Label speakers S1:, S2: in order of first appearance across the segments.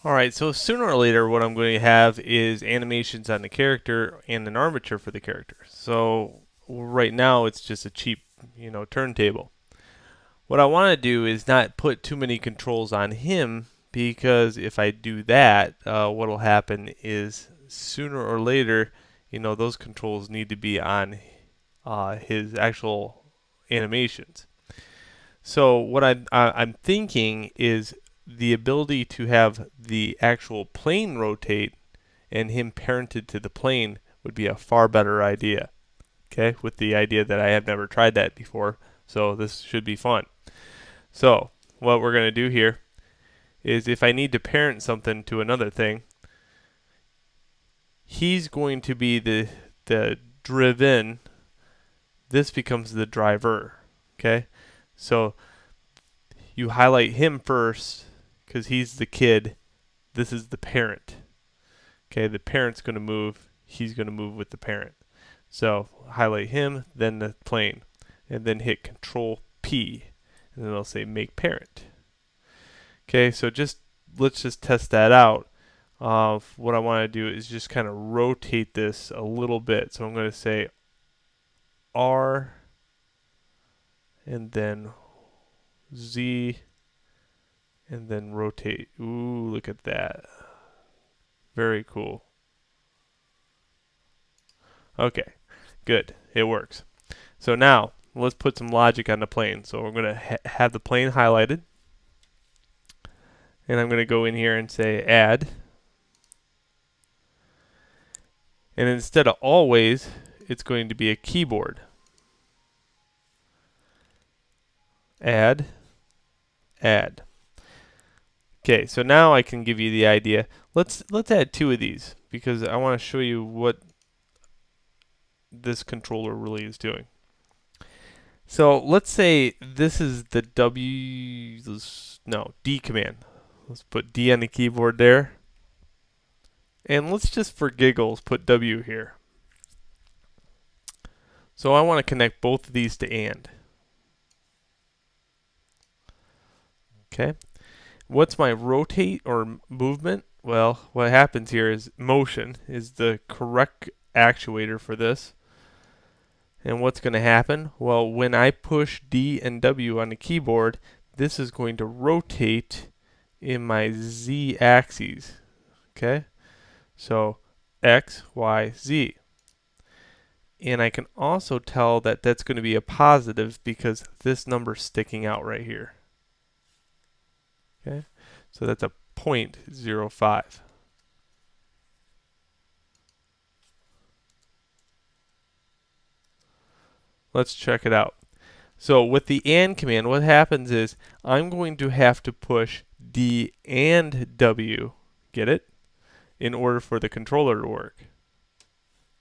S1: Alright, so sooner or later what I'm going to have is animations on the character and an armature for the character. So right now it's just a cheap, turntable. What I want to do is not put too many controls on him, because if I do that, what will happen is sooner or later, those controls need to be on his actual animations. So what I'm thinking is the ability to have the actual plane rotate and him parented to the plane would be a far better idea. Okay, with the idea that I have never tried that before, so this should be fun. So what we're going to do here is, if I need to parent something to another thing, he's going to be the driven. This becomes the driver. Okay, so you highlight him first because he's the kid. This is the parent. Okay, the parent's going to move. He's going to move with the parent. So highlight him, then the plane, and then hit Control P, and then it'll say Make Parent. Okay, so let's just test that out. What I want to do is just kind of rotate this a little bit. So I'm going to say R, and then Z, and then rotate. Ooh, look at that. Very cool. Okay, good. It works. So now let's put some logic on the plane. So we're going to have the plane highlighted, and I'm going to go in here and say Add. And instead of always, it's going to be a keyboard. Add, add. Okay, so now I can give you the idea. Let's add 2 of these, because I want to show you what this controller really is doing. So let's say this is the D command. Let's put D on the keyboard there. And let's just, for giggles, put W here. So I want to connect both of these to AND. Okay. What's my rotate or movement? Well, what happens here is motion is the correct actuator for this. And what's going to happen? Well, when I push D and W on the keyboard, this is going to rotate in my Z axes. Okay? So X, Y, Z. And I can also tell that that's going to be a positive because this number's sticking out right here. Okay? So that's a 0.05. Let's check it out. So with the AND command, what happens is I'm going to have to push D and W, get it, in order for the controller to work.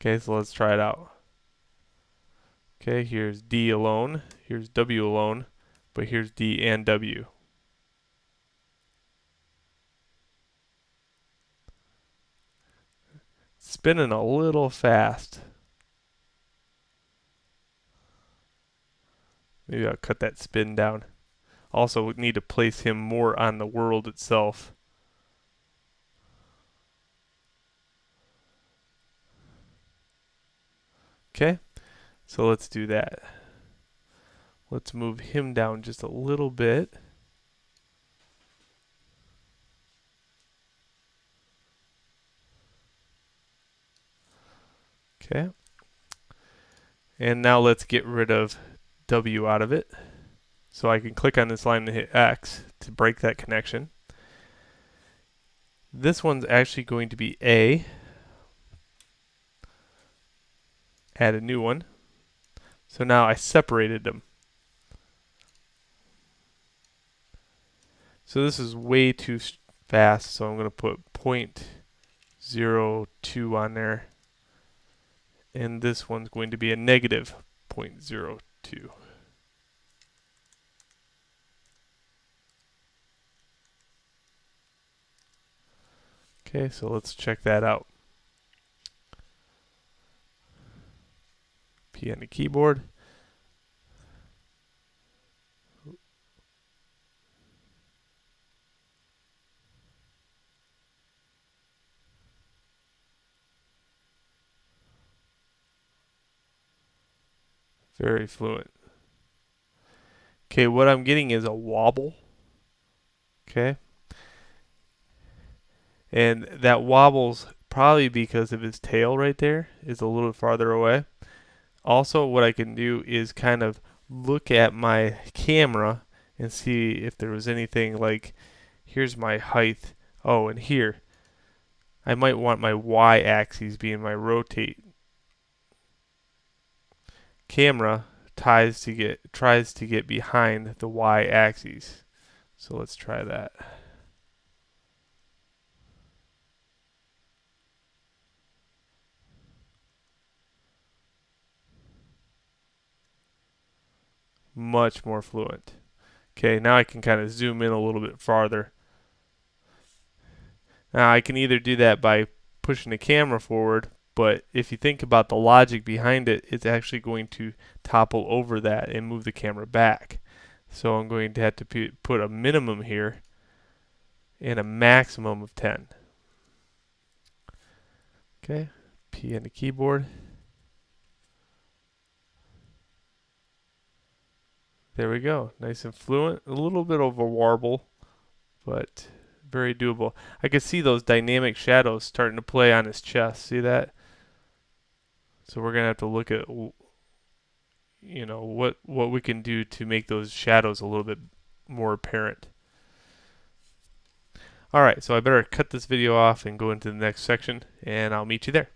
S1: Okay, so let's try it out. Okay, here's D alone, here's W alone, but here's D and W. Spinning a little fast. Maybe I'll cut that spin down. Also, we need to place him more on the world itself. Okay, so let's do that. Let's move him down just a little bit. Okay. And now let's get rid of W out of it. So I can click on this line and hit X to break that connection. This one's actually going to be A. Add a new one. So now I separated them. So this is way too fast, so I'm going to put 0.02 on there. And this one's going to be a negative 0.02. Okay, so let's check that out. P on the keyboard. Very fluent. Okay, what I'm getting is a wobble. Okay. And that wobbles probably because of his tail right there is a little farther away. Also, what I can do is kind of look at my camera and see if there was anything like, here's my height. Oh, and here, I might want my y-axis being my rotate. Camera tries to get behind the y-axis. So let's try that. Much more fluent. Okay, now I can kind of zoom in a little bit farther. Now I can either do that by pushing the camera forward, but if you think about the logic behind it, it's actually going to topple over that and move the camera back. So I'm going to have to put a minimum here and a maximum of 10. Okay, P on the keyboard. There we go, nice and fluent. A little bit of a warble, but very doable. I can see those dynamic shadows starting to play on his chest. See that? So we're gonna have to look at, you know, what we can do to make those shadows a little bit more apparent. All right, so I better cut this video off and go into the next section, and I'll meet you there.